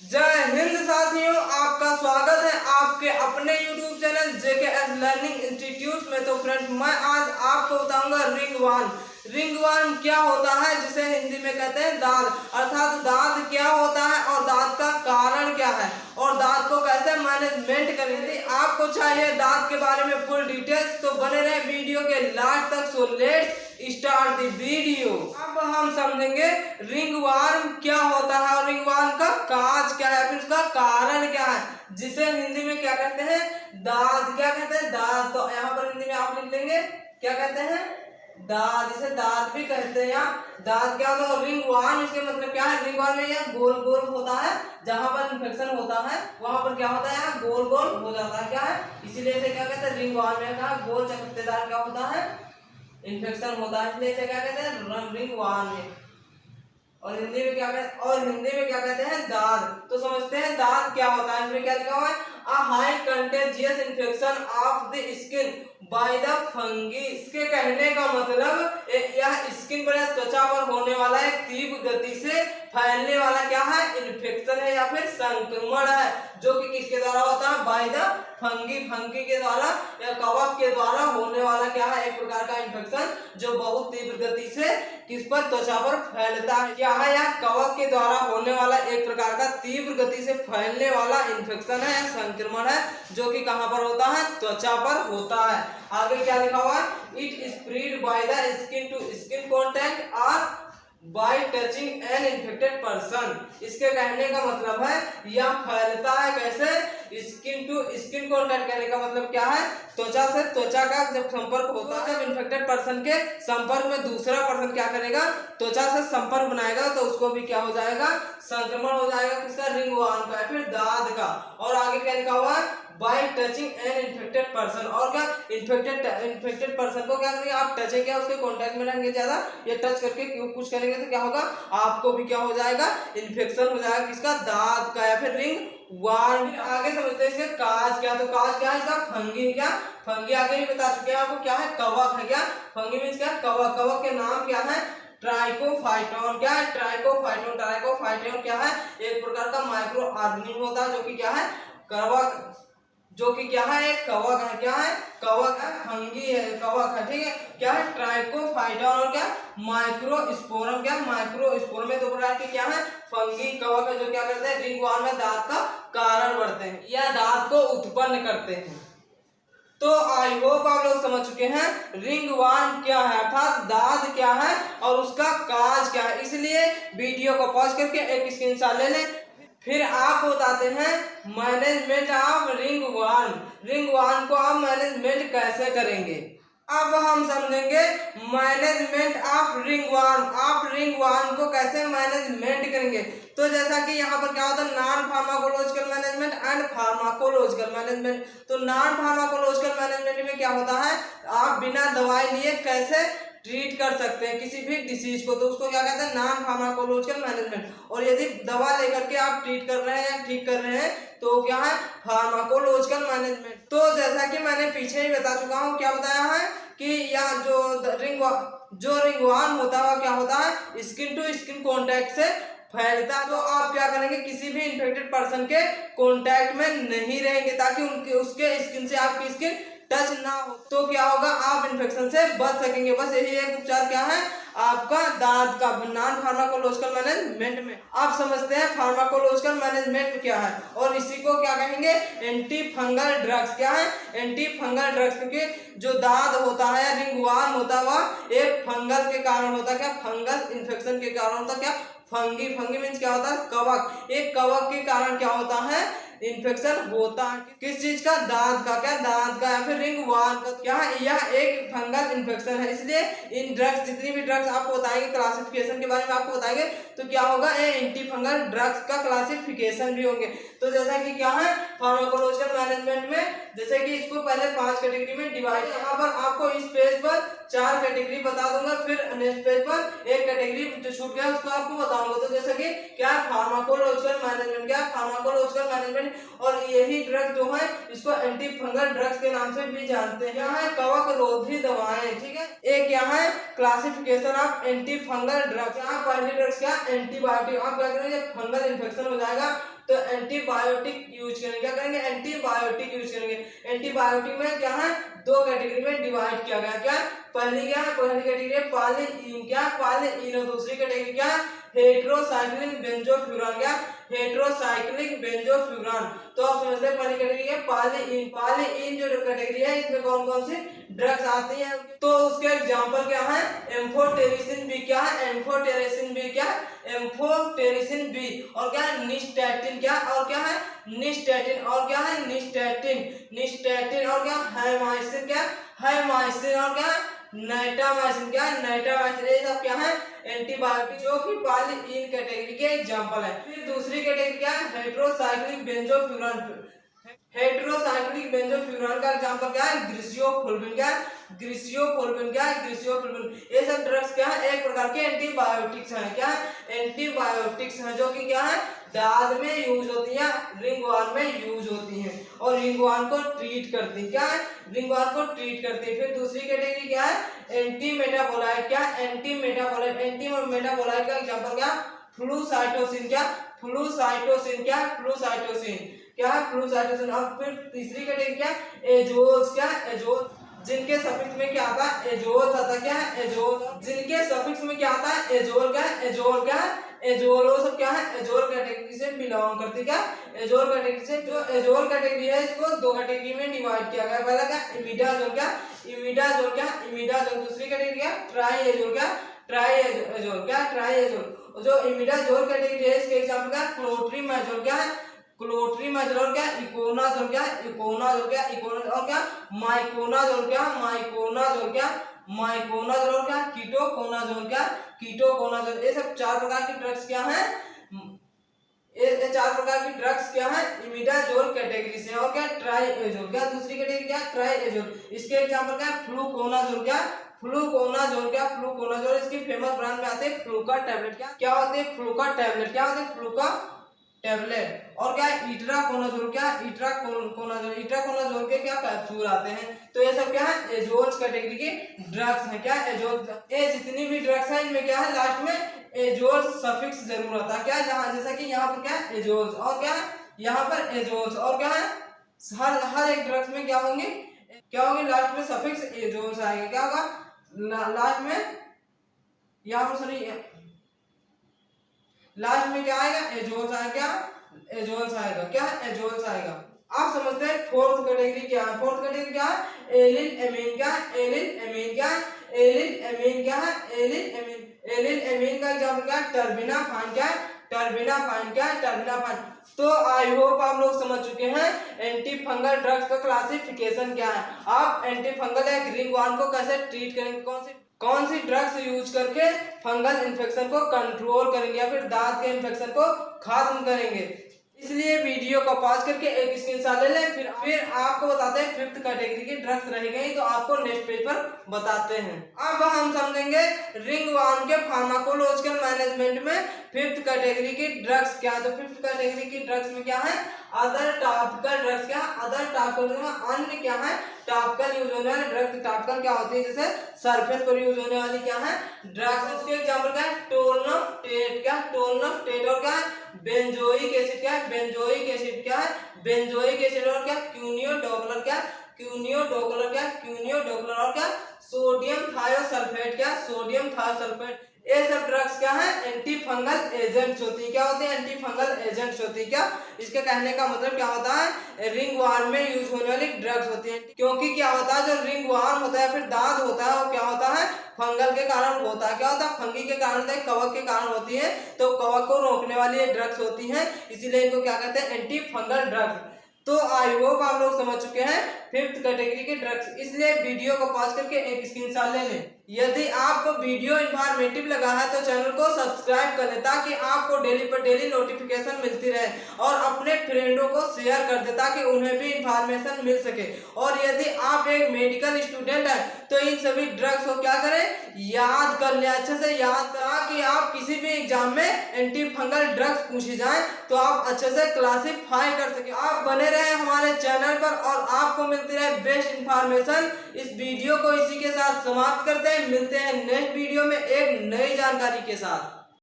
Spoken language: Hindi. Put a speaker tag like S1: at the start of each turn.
S1: जय हिंद साथियों, आपका स्वागत है आपके अपने YouTube channel JKS learning institute में। तो फ्रेंड्स, मैं आज आपको बताऊंगा रिंगवर्म क्या होता है, जिसे हिंदी में कहते हैं दाद। अर्थात दाद क्या होता है और दाद का कारण क्या है और दाद को कैसे मैनेजमेंट करेंगे। आपको चाहिए दाद के बारे में फुल डिटेल्स, तो बने रहे वीडियो के लास्ट तक। So let's start the video. अब हम समझेंगे रिंगवर्म क्या होता है और रिंगवर्म का काज क्या है, फिर उसका कारण क्या है, जिसे हिंदी में क्या कहते हैं, दाद। क्या कहते हैं, दाद। तो यहाँ पर हिंदी में आप लिख लेंगे, क्या कहते हैं, दाद। इसे दाद भी कहते हैं। यहाँ दाद क्या होता है, रिंगवर्म इसके मतलब क्या है। रिंगवर्म में यह गोल गोल होता है, जहां पर इन्फेक्शन होता है वहां पर क्या होता है, यहाँ गोल गोल हो जाता है। क्या है, इसीलिए इसे क्या कहते हैं, रिंगवर्म में कहा गोल चकत्तेदार क्या होता है, इन्फेक्शन होता है, इसलिए इसे क्या कहते हैं, रिंगवर्म। और हिंदी में क्या कहते हैं, दाद। तो समझते हैं दाद क्या होता है। इसमें क्या लिखा हुआ है, a high contagious infection of the skin by the fungi. इसके कहने का मतलब यह स्किन पर, त्वचा पर होने वाला एक तीव्र गति से फैलने वाला क्या है, इन्फेक्शन है या फिर संक्रमण है, जो कि किसके द्वारा होता है, बाय द फंगी के द्वारा या कवक के द्वारा होने वाला क्या है, एक प्रकार का इन्फेक्शन जो बहुत तीव्र गति से किस पर, त्वचा पर फैलता है। क्या है, यह कवक के द्वारा होने वाला एक प्रकार का तीव्र गति से फैलने वाला इन्फेक्शन है या संक्रमण है, जो कि कहां पर होता है, त्वचा पर होता है। आगे क्या लिखा हुआ है, it spread by the skin to skin contact और by touching an infected person. इसके कहने का मतलब है यह फैलता है कैसे, स्किन टू स्किन कॉन्टैक्ट। कहने का मतलब क्या है, त्वचा से त्वचा का जब संपर्क होता है, जब इन्फेक्टेड पर्सन के संपर्क में दूसरा पर्सन क्या करेगा, त्वचा से संपर्क बनाएगा, तो उसको भी क्या हो जाएगा, संक्रमण हो जाएगा, किसका, रिंगवर्म का, फिर दाद का। और आगे क्या लिखा हुआ है, bye touching an infected person. और क्या, इन्फेक्टेड पर्सन को क्या करेंगे, आप टचेंगे, उसके कांटेक्ट में रहेंगे ज्यादा, ये टच करके कुछ करेंगे तो क्या होगा, आपको भी क्या हो जाएगा, इन्फेक्शन हो जाएगा, किसका, दाद का या फिर रिंगवर्म। आगे समझते हैं इसके काज क्या। तो काज क्या है इसका, फंगी। क्या, फंगी आगे भी बता चुके हैं आपको, क्या है, कवक है। क्या, फंगी मींस क्या, कवक। कवक के नाम क्या है, ट्राइकोफाइटोन। क्या है, ट्राइकोफाइटोन क्या है, एक प्रकार का माइक्रो ऑर्गेनिज्म होता है, जो कि क्या है, कवक, जो कि क्या है, एक कवक है। क्या है, कवक है, फंगी है, कवक है, ठीक है। क्या है, ट्राइकोफाइटोन और क्या, माइक्रोस्पोरम। क्या, माइक्रोस्पोरम में दो प्रकार के क्या है, फंगी, कवक है, जो क्या करते हैं, रिंगवर्म में दाद का कारण बढ़ते हैं या दाद को उत्पन्न करते हैं। तो आई होप आप लोग समझ चुके हैं रिंगवर्म क्या है, अर्थात दाद क्या है और उसका काज क्या है। इसलिए वीडियो को पॉज करके एक स्क्रीनशॉट ले लें। फिर आप बताते हैं मैनेजमेंट ऑफ रिंगवर्म को आप मैनेजमेंट कैसे करेंगे। अब हम समझेंगे मैनेजमेंट ऑफ रिंगवर्म को कैसे मैनेजमेंट करेंगे। तो जैसा कि यहाँ पर क्या होता है, non pharmacological management and pharmacological management. तो नॉन फार्माकोलॉजिकल मैनेजमेंट में क्या होता है, आप बिना दवाई लिए कैसे ट्रीट कर सकते हैं किसी भी डिसीज को, तो उसको क्या कहते हैं, नॉन फार्माकोलॉजिकल मैनेजमेंट। और यदि दवा लेकर के आप ट्रीट कर रहे हैं या ठीक कर रहे हैं, तो क्या है, फार्माकोलॉजिकल मैनेजमेंट। तो जैसा कि मैंने पीछे ही बता चुका हूँ, क्या बताया है कि यह जो रिंगवर्म होता है क्या होता है, स्किन टू स्किन कॉन्टैक्ट से फैलता है। तो आप क्या करेंगे, किसी भी इन्फेक्टेड पर्सन के कॉन्टैक्ट में नहीं रहेंगे, ताकि उसके स्किन से आपकी स्किन टच ना हो, तो क्या होगा, आप इन्फेक्शन से बच सकेंगे। बस यही एक उपचार क्या है आपका, दाद का, नॉन फार्माकोलॉजिकल मैनेजमेंट में। आप समझते हैं फार्माकोलॉजिकल मैनेजमेंट क्या है, और इसी को क्या कहेंगे, एंटी फंगल ड्रग्स। क्या है, एंटी फंगल ड्रग्स, क्योंकि जो दाद होता है या रिंगवर्म होता है वह एक फंगल के कारण होता है। क्या, फंगस इन्फेक्शन के कारण होता है। क्या, फंगी मीन्स क्या होता है, कवक। एक कवक के कारण क्या होता है, इन्फेक्शन होता है, किस चीज का, दाद का। क्या, दाद का या फिर रिंगवर्म का। क्या है, यह एक फंगल इन्फेक्शन है। इसलिए इन ड्रग्स, जितनी भी ड्रग्स आपको बताएंगे, क्लासिफिकेशन के बारे में आपको बताएंगे, तो क्या होगा, ये एंटी फंगल ड्रग्स का क्लासिफिकेशन भी होंगे। तो जैसा कि क्या है, फार्माकोलॉजिकल मैनेजमेंट में जैसे कि इसको पहले 5 कैटेगरी में डिवाइड, यहाँ पर आपको इस पेज पर 4 कैटेगरी बता दूंगा, फिर नेक्स्ट पेज पर एक कैटेगरी जो छूट गया उसको आपको बताऊंगा। तो जैसे कि क्या है, फार्माकोलॉजिकल मैनेजमेंट। क्या, फार्माकोलॉजिकल मैनेजमेंट, और यही ड्रग जो है इसको एंटी फंगल ड्रग्स के नाम से भी जानते हैं। यहाँ है कवक रोधी दवाएं, ठीक है। एक क्या है, classification of anti fungal drugs. यहाँ पहली ड्रग्स क्या, एंटीबायोटिक। आप क्या करेंगे, फंगल इन्फेक्शन हो जाएगा तो एंटीबायोटिक यूज करेंगे। क्या करेंगे? एंटीबायोटिक यूज करेंगे। एंटीबायोटिक में क्या है, दो कैटेगरी में डिवाइड किया गया। क्या? पहली क्या है? पहली कैटेगरी पॉलीइन। क्या? पॉलीइन। और दूसरी कैटेगरी क्या है? हेटेरोसाइक्लिक बेंजोफ्यूरान। क्या? हेटेरोसाइक्लिक बेंजोफ्यूरान। तो आप समझते हैं पहली कैटेगरी है पॉलीइन। पॉलीइन जो कैटेगरी है इसमें कौन कौन सी ड्रग्स आती हैं, तो उसके एग्जांपल क्या है? Amphotericin B. क्या है? Amphotericin B. क्या? Amphotericin B. और क्या है? निस्टैटिन। क्या? और क्या है? निस्टैटिन। और क्या है? निस्टैटिन। निस्टैटिन। और क्या? हाइमाइसिन। क्या? हाइमाइसिन। और क्या है? नाइट्रामाइसिन। क्या है? नाइट्रामाइसिन। ये सब क्या है? एंटीबायोटिक जो कि पॉलीइन कैटेगरी के एग्जांपल है। फिर दूसरी कैटेगरी क्या है? हेटेरोसाइक्लिक बेंजोफ्यूरान। हेटेरोसाइक्लिक बेंजोफ्यूरान का एग्जांपल क्या है? ग्रिसियोफुल्विन। क्या है? ग्रिसियोफुल्विन। क्या है? ग्रिसियोफुल्विन। ये सब ड्रग्स क्या है? एक प्रकार के एंटीबायोटिक्स हैं। क्या है? एंटीबायोटिक्स हैं जो कि क्या है? दाद में यूज होती है, रिंगवर्म में यूज होती हैं और रिंगवर्म को ट्रीट करती है। क्या है? रिंगवर्म को ट्रीट करती है। फिर दूसरी कैटेगरी क्या है? Antimetabolite. क्या? Antimetabolite. एंटी मेटाबोलाइट का एग्जांपल क्या? फ्लूसाइटोसिन। क्या? फ्लूसाइटोसिन। क्या? फ्लूसाइटोसिन। क्या है? फ्लूसाइटोसिन। और फिर तीसरी कैटेगरी क्या? एजोल्स। क्या? एजोल। जिनके सफिक्स में क्या आता है? एजोल आता है। क्या है? एजोल। जिनके सफिक्स में क्या आता है? एजोल। क्या है? एजोल। क्या है? एजोल। वो सब क्या है? एजोल कैटेगरी से बिलोंग करती है। क्या? एजोल कैटेगरी से। जो एजोल कैटेगरी है इसको दो कैटेगरी में डिवाइड किया गया है। पहला क्या? इमिडाजोल। क्या? इमिडाजोल। क्या? इमिडाजोल। दूसरी कैटेगरी क्या? ट्राइएजोल। क्या? ट्राइएजोल। क्या? ट्राइएजोल। जो इमिडाजोल कैटेगरी है इसके एग्जांपल क्या? क्लोट्रीमाजोल। क्या है? क्लोट्रीमाजोल। और क्या? इकोनाजोल। क्या? इकोनाजोल। क्या? इकोनाजोल। और क्या? माइकोनाजोल। क्या? माइकोनाजोल। क्या? माइकोनाजोल। और क्या? कीटोकोनाजोल। क्या? कीटोकोनाजोल। ये सब चार प्रकार की ड्रग्स क्या हैं? ये चार प्रकार की ड्रग्स क्या है? इमिडाजोल कैटेगरी से। और क्या? ट्राइएजोल। क्या? दूसरी कैटेगरी क्या? ट्राइएजोल। इसके एग्जांपल क्या? फ्लूकोनाजोल। क्या? फ्लूकोनाजोल। क्या? फ्लूकोनाजोल। इसकी फेमस ब्रांड में आते हैं फ्लूका टैबलेट। क्या? क्या होते हैं? फ्लूका टैबलेट। क्या होते हैं? फ्लूका टैबलेट। और क्या है? इट्राकोनाजोल। क्या? इट्राकोनाजोल। इट्राकोनाजोल के क्या कैप्सूल आते हैं। तो ये सब क्या है? एजोल्स कैटेगरी के ड्रग्स हैं। क्या? एजोल। ये जितनी भी ड्रग्स हैं इनमें क्या है? लास्ट में एजोल्स सफिक्स जरूर आता है। क्या? जहां जैसा कि यहाँ पर क्या है? एजोल्स। और क्या है? यहाँ पर एजोल्स। और क्या है? हर एक ड्रग्स में क्या होंगे? क्या होंगे? लास्ट में सफिक्स एजोल्स आएगा। क्या होगा लास्ट में? यहाँ पर सॉरी लास्ट में क्या आएगा? एजोल्स आएगा। क्या? एजोल्स आएगा। क्या? एजोल्स आएगा। आप समझते हैं फोर्थ कैटेगरी क्या है? फोर्थ कैटेगरी क्या है? Allyl amine. क्या? Allyl amine. क्या? Allyl amine. क्या है? Allyl amine. एलिल एमीन का एग्जांपल क्या है? टर्बिनाफाइन। क्या? टर्बिनाफाइन। क्या? टर्बिनाफाइन। तो आई होप आप लोग समझ चुके हैं एंटी फंगल ड्रग्स का क्लासिफिकेशन क्या है। आप एंटी फंगल या रिंगवर्म को कैसे ट्रीट करेंगे, कौन सी ड्रग्स यूज करके फंगल इन्फेक्शन को कंट्रोल करेंगे या फिर दांत के इन्फेक्शन को खत्म करेंगे। इसलिए वीडियो को पॉज करके एक स्क्रीनशॉट ले लें। फिर आपको बताते हैं फिफ्थ कैटेगरी की ड्रग्स रह गई तो आपको नेक्स्ट पेज पर बताते हैं। अब हम समझेंगे रिंगवर्म के फार्माकोलॉजिकल मैनेजमेंट में फिफ्थ कैटेगरी की ड्रग्स क्या है। तो फिफ्थ कैटेगरी की ड्रग्स में क्या है? Other topical drugs. क्या? अदर टॉपिकल अन्य क्या है? टॉपिकल यूज होने वाले ड्रग्स। टॉपिकल क्या होती है? जैसे सरफेस पर यूज होने वाली क्या है ड्रग्स। उसके एग्जांपल क्या है? टोलनफ्टेट। क्या? टोलनफ्टेट। और क्या है? Benzoic acid. क्या है? Benzoic acid. क्या है? Benzoic acid. और क्या? क्यूनियोडोक्लर। क्या? क्यूनियोडोक्लर। क्या? क्यूनियोडोक्लर। और क्या? Sodium thiosulphate. क्या? Sodium thiosulphate. ये सब ड्रग्स क्या है? एंटी फंगल एजेंट्स होती है। क्या होते हैं? एंटी फंगल एजेंट्स होती है। क्या? इसके कहने का मतलब क्या होता है? रिंगवर्म में यूज होने वाली ड्रग्स होती है। क्योंकि क्या होता है जो रिंगवर्म होता है फिर दांत होता है वो क्या होता है? फंगल के कारण होता है। क्या होता है? फंगी के कारण होता है, कवक के कारण होती है। तो कवक को रोकने वाली ये ड्रग्स होती हैं, इसीलिए इनको क्या कहते हैं? Anti fungal drugs. तो आई होप आप लोग समझ चुके हैं फिफ्थ कैटेगरी के ड्रग्स। इसलिए वीडियो को पॉज करके एक स्क्रीनशॉट ले लें। यदि आपको वीडियो इन्फॉर्मेटिव लगा है तो चैनल को सब्सक्राइब कर लें ताकि आपको डेली पर डेली नोटिफिकेशन मिलती रहे और अपने फ्रेंडों को शेयर कर दे ताकि उन्हें भी इंफॉर्मेशन मिल सके। और यदि आप एक मेडिकल स्टूडेंट हैं तो इन सभी ड्रग्स को क्या करें? याद कर लें, अच्छे से याद, ताकि आप किसी भी एग्जाम में एंटी फंगल ड्रग्स पूछी जाए तो आप अच्छे से क्लासीफाई कर सके। आप बने रहे हमारे चैनल पर और आपको मिलती रहे बेस्ट इंफॉर्मेशन। इस वीडियो को इसी के साथ समाप्त करते हैं। मिलते हैं नेक्स्ट वीडियो में एक नई जानकारी के साथ।